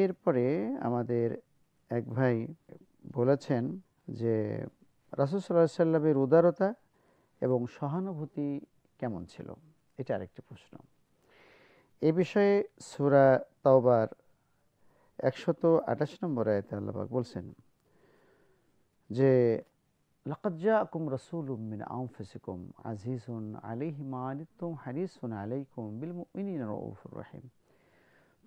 এরপরে আমাদের এক ভাই বলেছেন যে রাসূল সাল্লাল্লাহু আলাইহি সাল্লামের উদারতা এবং সহানুভূতি কেমন ছিল? এটা আরেকটি প্রশ্ন। এ বিষয়ে সূরা তাওবার ১২৮ নম্বর আয়াতে আল্লাহ পাক বলছেন যে লাকাদ জাআকুম রাসূলুম মিন আনফুসিকুম আজিজুন আলাইহি মা আনিতুম হারিসুন আলাইকুম বিল মুমিনিনা রাউফুর রহিম।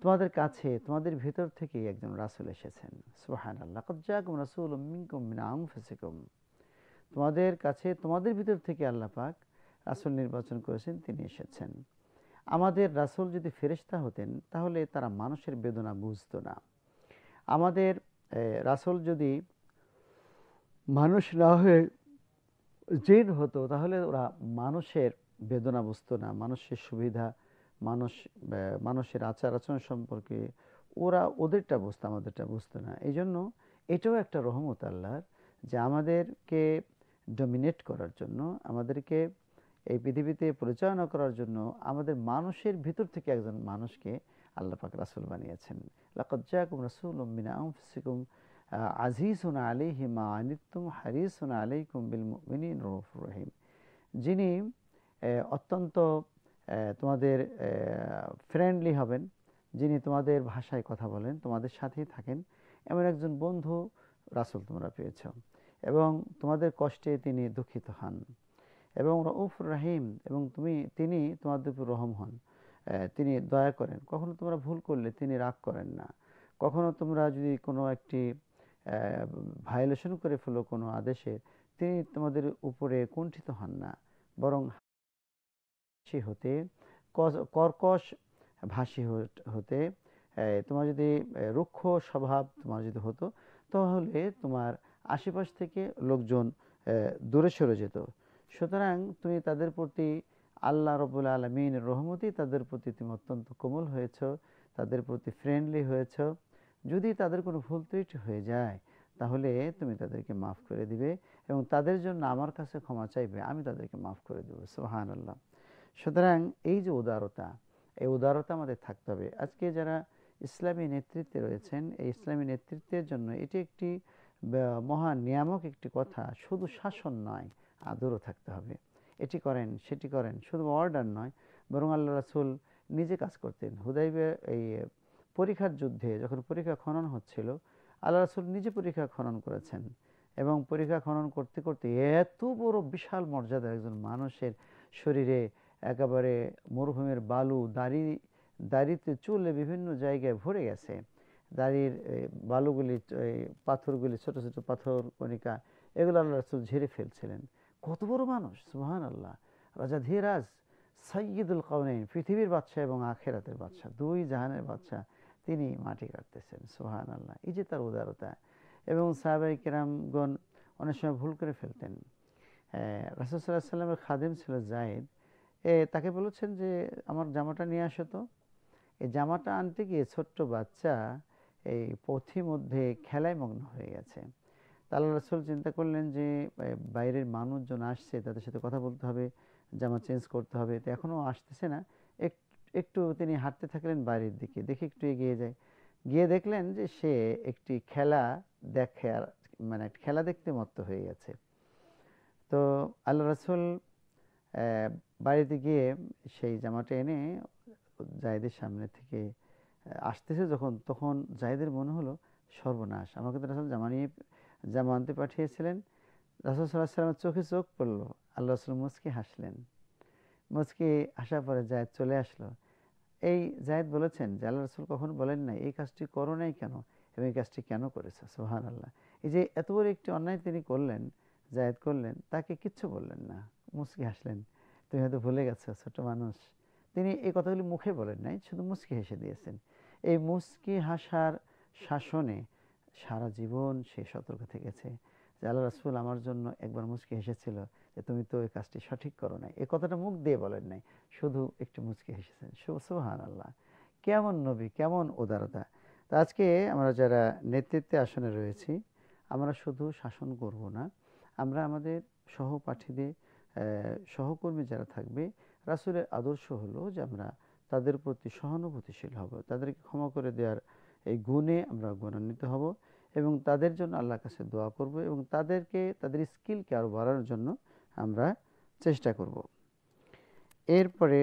তোমাদের কাছে তোমাদের ভিতর থেকেই একজন রাসূল এসেছেন। সুবহানাল্লাহ। লাকাদ জাআকুম রাসূলুম মিনকুম মিন আনফুসিকুম। তোমাদের কাছে তোমাদের ভিতর থেকে আল্লাহ পাক রাসূল নির্বাচন করেছেন, তিনি এসেছেন। আমাদের রাসূল যদি ফেরেশতা হতেন তাহলে তারা মানুষের বেদনা বুঝতো না। আমাদের রাসূল যদি মানুষ না হয়ে জিন হতো তাহলে ওরা মানুষের বেদনা বুঝতো না, মানুষের সুবিধা, মানুষের আচার আচরণ সম্পর্কে ওরা ওদেরটা বুঝতো, আমাদেরটা বুঝতো না। এই জন্য এটাও একটা রহমত আল্লাহর, যে আমাদেরকে ডমিনেট করার জন্য, আমাদেরকে এই পৃথিবীতে পরিচালনা করার জন্য আমাদের মানুষের ভিতর থেকে একজন মানুষকে আল্লাহ পাক রাসূল বানিয়েছেন। লাকাদ জাআকুম রাসূলুম মিন আনফুসিকুম আজিজুন আলাইহি মা আনিতুম হারিসুন আলাইকুম বিল মুমিনিনা রাউফুর রহিম। যিনি অত্যন্ত তোমাদের ফ্রেন্ডলি হবেন, যিনি তোমাদের ভাষায় কথা বলেন, তোমাদের সাথেই থাকেন, এমন একজন বন্ধু রাসূল তোমরা পেয়েছ, এবং তোমাদের কষ্টে তিনি দুঃখিত হন, এবং রউফুর রহিম, এবং তিনি তোমাদের উপর রহম হন, তিনি দয়া করেন। কখনো তোমরা ভুল করলে তিনি রাগ করেন না। কখনো তোমরা যদি কোনো একটি ভায়োলেশন করে ফেলো কোনো আদেশে, তিনি তোমাদের উপরে কুণ্ঠিত হন না, বরং হাসি হতে, কর্কশ ভাষী হতে, তোমার যদি রুক্ষ স্বভাব তোমার যদি হতো, তাহলে তোমার আশেপাশ থেকে লোকজন দূরে সরে যেত। সুতরাং তুমি তাদের প্রতি আল্লাহ রাব্বুল আলামিনের রহমতই তাদের প্রতি তুমি অত্যন্ত কোমল হয়েছ, তাদের প্রতি ফ্রেন্ডলি হয়েছ। যদি তাদের কোনো ভুল ত্রুটি হয়ে যায় তাহলে তুমি তাদেরকে মাফ করে দিবে, এবং তাদের জন্য আমার কাছে ক্ষমা চাইবে, আমি তাদেরকে মাফ করে দেবো। সুবহানাল্লাহ। সুতরাং এই যে উদারতা, এই উদারতা আমাদের থাকতে হবে। আজকে যারা ইসলামী নেতৃত্বে রয়েছেন, এই ইসলামী নেতৃত্বের জন্য এটি একটি মহা নিয়ামক একটি কথা। শুধু শাসন নয়, আদরও থাকতে হবে। এটি করেন সেটি করেন, শুধু অর্ডার নয়, বরং আল্লাহ রাসূল নিজে কাজ করতেন। হুদাইবিয়া এই পরীক্ষার যুদ্ধে যখন পরীক্ষা খনন হচ্ছিল, আল্লাহ রাসূল নিজে পরীক্ষা খনন করেছেন, এবং পরীক্ষা খনন করতে করতে এত বড় বিশাল মর্যাদার একজন মানুষের শরীরে একেবারে মরুভূমির বালু, দাড়িতে চুলে বিভিন্ন জায়গায় ভরে গেছে। দাড়ির বালুগুলি, পাথরগুলি, ছোট ছোট পাথর কণিকা, এগুলো আল্লাহ রাসূল ঝেড়ে ফেলছিলেন। কত বড় মানুষ! সুবহানাল্লাহ। রাজা ধীরাজ, সাইয়্যিদুল কাউনাইন, পৃথিবীর বাদশা এবং আখিরাতের বাদশা, দুই জাহানের বাদশা, তিনি মাটি কাটতেছেন। সুবহানাল্লাহ। এই যে তার উদারতা। এবং সাহাবায়ে কেরামগণ অনেক সময় ভুল করে ফেলতেন। রাসূল সাল্লাল্লাহু আলাইহি ওয়াসাল্লামের খাদেম ছিল যায়েদ, তাকে বলেছেন যে আমার জামাটা নিয়ে আসো তো। এই জামাটা আনতে গিয়ে ছোট্ট বাচ্চা এই পথিমধ্যে খেলায় মগ্ন হয়ে গেছে। তা আল্লাহ রাসূল চিন্তা করলেন যে বাইরের মানুষজন আসছে, তাদের সাথে কথা বলতে হবে, জামা চেঞ্জ করতে হবে, তো এখনও আসতেছে না। একটু তিনি হাঁটতে থাকলেন বাইরের দিকে, দেখে একটু এগিয়ে যায়, গিয়ে দেখলেন যে সে একটি খেলা দেখে, মানে একটা খেলা দেখতে মত্ত হয়ে গেছে। তো আল্লাহ রাসূল বাড়িতে গিয়ে সেই জামাটা এনে জায়েদের সামনে থেকে আসতেছে যখন, তখন জায়েদের মনে হলো সর্বনাশ, আমাকে তো রাসূল জামা আনতে পাঠিয়েছিলেন। রাসূল সাল্লাল্লাহু আলাইহি ওয়াসাল্লামের চোখে চোখ পড়ল। আল্লাহ রাসূল মুচকি হাসলেন। মুচকি হাসার পরে জায়েদ চলে আসলো। এই জায়েদ বলেছেন যে আল্লাহ রাসূল কখনো বলেন নাই এই কাজটি করো নাই কেন, এবং এই কাজটি কেন করেছো। সুবহানাল্লাহ। এই যে এত বড় একটি অন্যায় তিনি করলেন, জায়েদ করলেন, তাকে কিচ্ছু বললেন না, মুচকি হাসলেন। তুমি হয়তো ভুলে গেছো, ছোট মানুষ। তিনি এই কথাগুলি মুখে বলেন নাই, শুধু মুচকি হেসে দিয়েছেন। এই মুচকি হাসার শাসনে সারা জীবন সে সতর্ক থেকেছে যে আল্লাহ রাসূল আমার জন্য একবার মুচকি হেসেছিল, যে তুমি তো এই কাজটি সঠিক করো নাই। এই কথাটা মুখ দিয়ে বলেন নাই, শুধু একটু মুচকি হেসেছেন। সুবহানাল্লাহ। কেমন নবী, কেমন উদারতা! তো আজকে আমরা যারা নেতৃত্বে আসনে রয়েছি, আমরা শুধু শাসন করব না, আমরা আমাদের সহপাঠীদের, সহকর্মী যারা থাকবে, রাসূলের আদর্শ হলো যে আমরা তাদের প্রতি সহানুভূতিশীল হব, তাদেরকে ক্ষমা করে দেওয়ার এই গুণে আমরা গুণান্বিত হব এবং তাদের জন্য আল্লাহর কাছে দোয়া করব এবং তাদের স্কিলকে আরও বাড়ানোর জন্য আমরা চেষ্টা করব। এরপরে